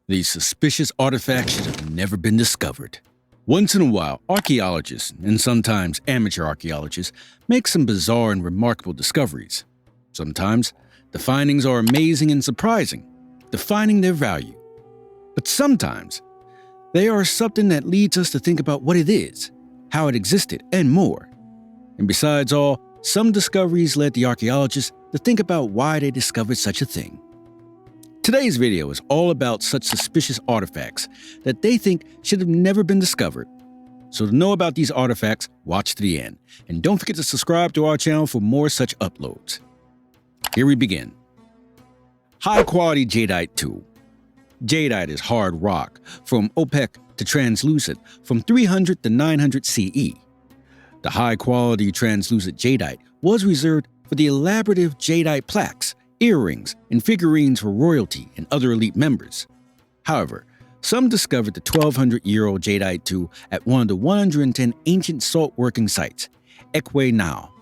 These suspicious artifacts should have never been discovered. Once in a while, archaeologists, and sometimes amateur archaeologists, make some bizarre and remarkable discoveries. Sometimes, the findings are amazing and surprising, defining their value. But sometimes, they are something that leads us to think about what it is, how it existed, and more. And besides all, some discoveries led the archaeologists to think about why they discovered such a thing. Today's video is all about such suspicious artifacts that they think should have never been discovered. So to know about these artifacts, watch to the end. And don't forget to subscribe to our channel for more such uploads. Here we begin. High-quality jadeite tool. Jadeite is hard rock, from opaque to translucent, from 300 to 900 CE. The high-quality translucent jadeite was reserved for the elaborative jadeite plaques, earrings, and figurines for royalty and other elite members. However, some discovered the 1,200-year-old jadeite tool at one of the 110 ancient salt-working sites, Ekwe Now.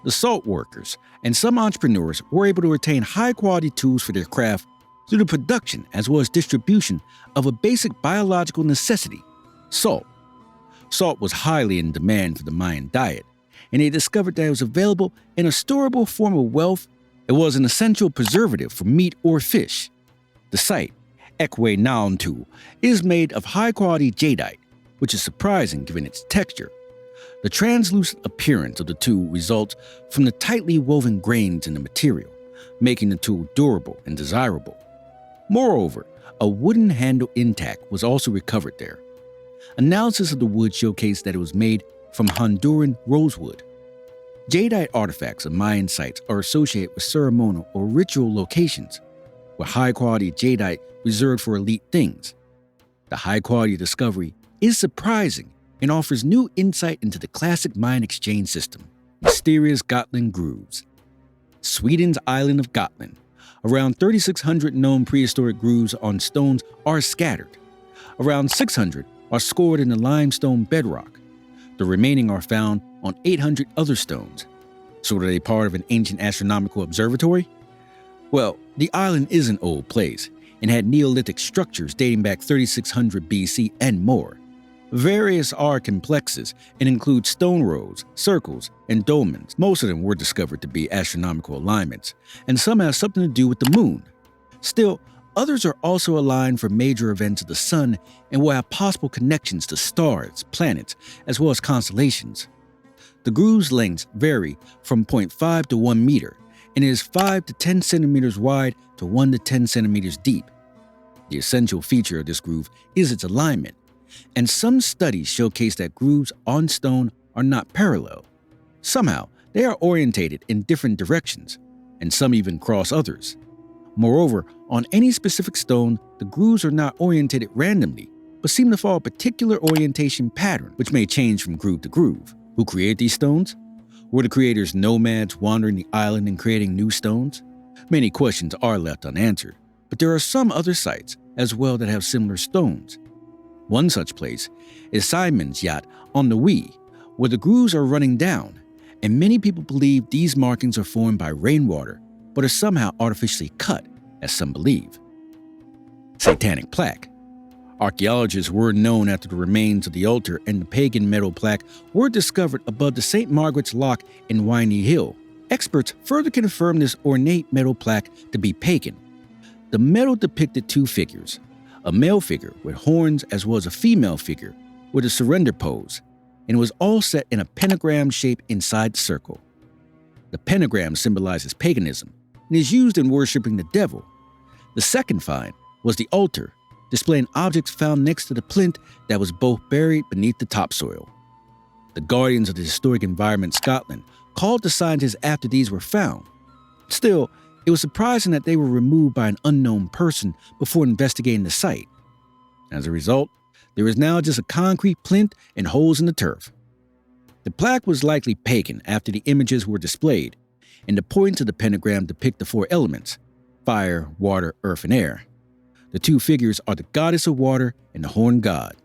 The salt workers and some entrepreneurs were able to retain high-quality tools for their craft through the production as well as distribution of a basic biological necessity, salt. Salt was highly in demand for the Mayan diet, and they discovered that it was available in a storable form of wealth. It was an essential preservative for meat or fish. The site, Ekwe Nauntu, is made of high-quality jadeite, which is surprising given its texture. The translucent appearance of the tool results from the tightly woven grains in the material, making the tool durable and desirable. Moreover, a wooden handle intact was also recovered there. Analysis of the wood showcased that it was made from Honduran rosewood. Jadeite artifacts of Mayan sites are associated with ceremonial or ritual locations, with high-quality jadeite reserved for elite things. The high-quality discovery is surprising and offers new insight into the classic Mayan exchange system, mysterious Gotland grooves. Sweden's island of Gotland. Around 3,600 known prehistoric grooves on stones are scattered. Around 600 are scored in the limestone bedrock. The remaining are found on 800 other stones. So are they part of an ancient astronomical observatory? Well, the island is an old place and had Neolithic structures dating back 3600 BC and more. Various are complexes and include stone rows, circles, and dolmens. Most of them were discovered to be astronomical alignments, and some have something to do with the moon. Still, others are also aligned for major events of the sun and will have possible connections to stars, planets, as well as constellations. The groove's lengths vary from 0.5 to 1 meter, and it is 5 to 10 centimeters wide to 1 to 10 centimeters deep. The essential feature of this groove is its alignment, and some studies showcase that grooves on stone are not parallel. Somehow, they are orientated in different directions, and some even cross others. Moreover, on any specific stone, the grooves are not orientated randomly, but seem to follow a particular orientation pattern, which may change from groove to groove. Who created these stones? Were the creators nomads wandering the island and creating new stones? Many questions are left unanswered, but there are some other sites as well that have similar stones. One such place is Simon's yacht on the Wee, where the grooves are running down, and many people believe these markings are formed by rainwater, but are somehow artificially cut, as some believe. Satanic Plaque. Archaeologists were known after the remains of the altar and the pagan metal plaque were discovered above the St. Margaret's Loch in Winey Hill. Experts further confirmed this ornate metal plaque to be pagan. The metal depicted two figures, a male figure with horns as well as a female figure with a surrender pose, and it was all set in a pentagram shape inside the circle. The pentagram symbolizes paganism and is used in worshiping the devil. The second find was the altar, displaying objects found next to the plinth that was both buried beneath the topsoil. The guardians of the historic environment Scotland called the scientists after these were found. Still, it was surprising that they were removed by an unknown person before investigating the site. As a result, there is now just a concrete plinth and holes in the turf. The plaque was likely pagan after the images were displayed, and the points of the pentagram depict the four elements: fire, water, earth, and air. The two figures are the goddess of water and the horned god.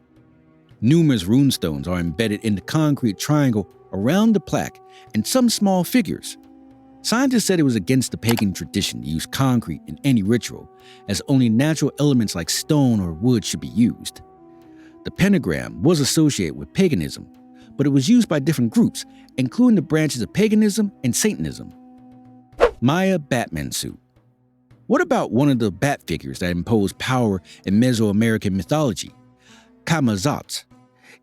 Numerous runestones are embedded in the concrete triangle around the plaque and some small figures. Scientists said it was against the pagan tradition to use concrete in any ritual, as only natural elements like stone or wood should be used. The pentagram was associated with paganism, but it was used by different groups, including the branches of paganism and Satanism. Maya Batman suit. What about one of the bat figures that imposed power in Mesoamerican mythology? Camazotz.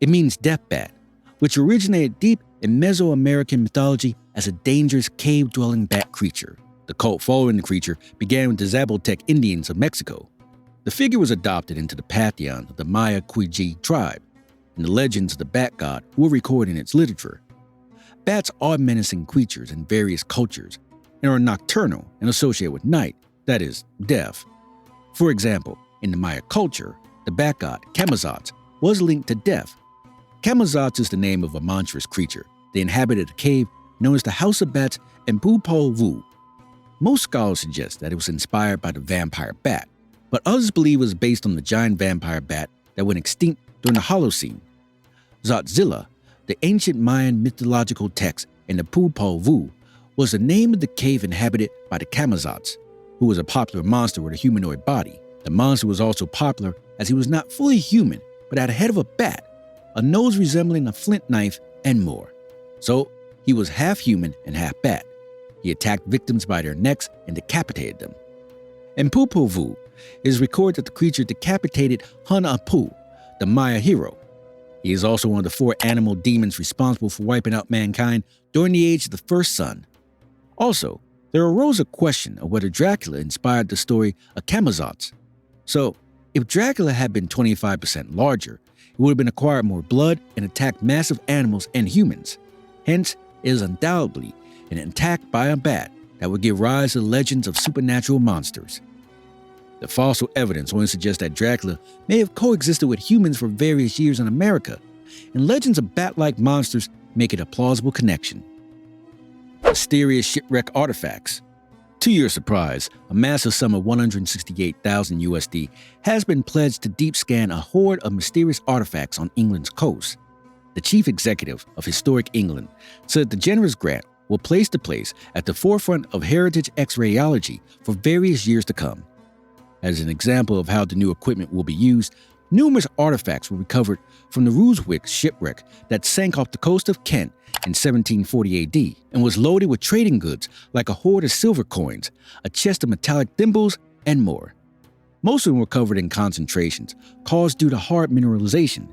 It means death bat, which originated deep in Mesoamerican mythology as a dangerous cave-dwelling bat creature. The cult following the creature began with the Zapotec Indians of Mexico. The figure was adopted into the pantheon of the Maya Quiji tribe, and the legends of the bat god were recorded in its literature. Bats are menacing creatures in various cultures and are nocturnal and associated with night, that is, death. For example, in the Maya culture, the bat god Camazotz was linked to death. Camazotz is the name of a monstrous creature. They inhabited a cave known as the House of Bats in Popol Vuh. Most scholars suggest that it was inspired by the vampire bat, but others believe it was based on the giant vampire bat that went extinct during the Holocene. Zotzilla, the ancient Mayan mythological text in the Popol Vuh, was the name of the cave inhabited by the Camazotz, who was a popular monster with a humanoid body. The monster was also popular as he was not fully human, but had a head of a bat, a nose resembling a flint knife, and more. So, he was half human and half bat. He attacked victims by their necks and decapitated them. In Popol Vuh, it is recorded that the creature decapitated Hun-Apu, the Maya hero. He is also one of the 4 animal demons responsible for wiping out mankind during the age of the first sun. Also, there arose a question of whether Dracula inspired the story of Camazotz. So, if Dracula had been 25% larger, it would have been acquired more blood and attacked massive animals and humans. Hence, it is undoubtedly an attack by a bat that would give rise to the legends of supernatural monsters. The fossil evidence only suggests that Dracula may have coexisted with humans for various years in America, and legends of bat-like monsters make it a plausible connection. Mysterious shipwreck artifacts. To your surprise, a massive sum of $168,000 USD has been pledged to deep scan a horde of mysterious artifacts on England's coast. The chief executive of Historic England said the generous grant will place the place at the forefront of heritage archaeology for various years to come. As an example of how the new equipment will be used, numerous artifacts were recovered from the Ryswick shipwreck that sank off the coast of Kent in 1740 AD and was loaded with trading goods like a hoard of silver coins, a chest of metallic thimbles, and more. Most of them were covered in concentrations caused due to hard mineralization.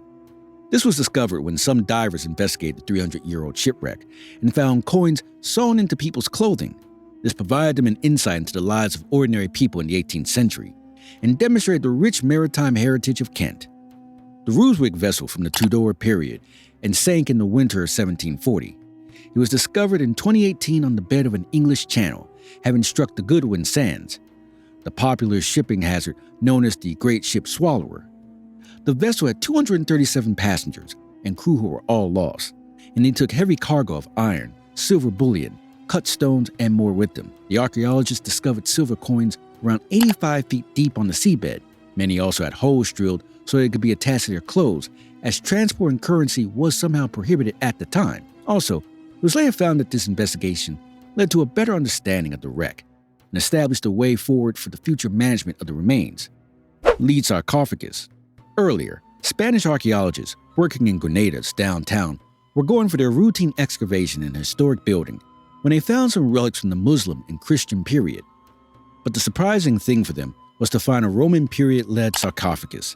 This was discovered when some divers investigated the 300-year-old shipwreck and found coins sewn into people's clothing. This provided them an insight into the lives of ordinary people in the 18th century and demonstrated the rich maritime heritage of Kent. The Ryswick vessel from the Tudor period and sank in the winter of 1740. It was discovered in 2018 on the bed of an English channel, having struck the Goodwin Sands, the popular shipping hazard known as the Great Ship Swallower. The vessel had 237 passengers and crew who were all lost, and they took heavy cargo of iron, silver bullion, cut stones, and more with them. The archaeologists discovered silver coins around 85 feet deep on the seabed. Many also had holes drilled so they could be attached to their clothes, as transporting currency was somehow prohibited at the time. Also, it was later found that this investigation led to a better understanding of the wreck and established a way forward for the future management of the remains. Lead sarcophagus. Earlier, Spanish archaeologists working in Grenada's downtown were going for their routine excavation in a historic building when they found some relics from the Muslim and Christian period. But the surprising thing for them was to find a Roman period-led sarcophagus.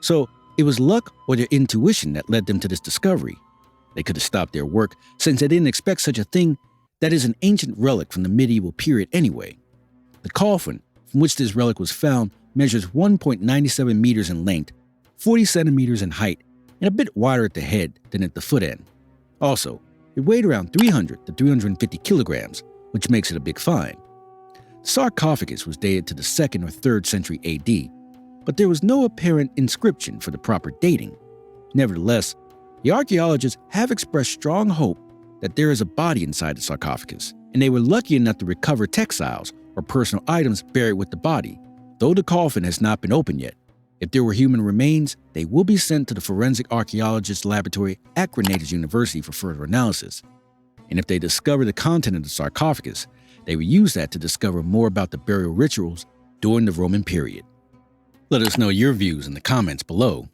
So it was luck or their intuition that led them to this discovery. They could have stopped their work since they didn't expect such a thing that is an ancient relic from the medieval period anyway. The coffin from which this relic was found measures 1.97 meters in length, 40 centimeters in height, and a bit wider at the head than at the foot end. Also, it weighed around 300 to 350 kilograms, which makes it a big find. The sarcophagus was dated to the 2nd or 3rd century AD, but there was no apparent inscription for the proper dating. Nevertheless, the archaeologists have expressed strong hope that there is a body inside the sarcophagus, and they were lucky enough to recover textiles or personal items buried with the body, though the coffin has not been opened yet. If there were human remains, they will be sent to the Forensic Archaeologist Laboratory at Grenada's University for further analysis. And if they discover the content of the sarcophagus, They would use that to discover more about the burial rituals during the Roman period. Let us know your views in the comments below.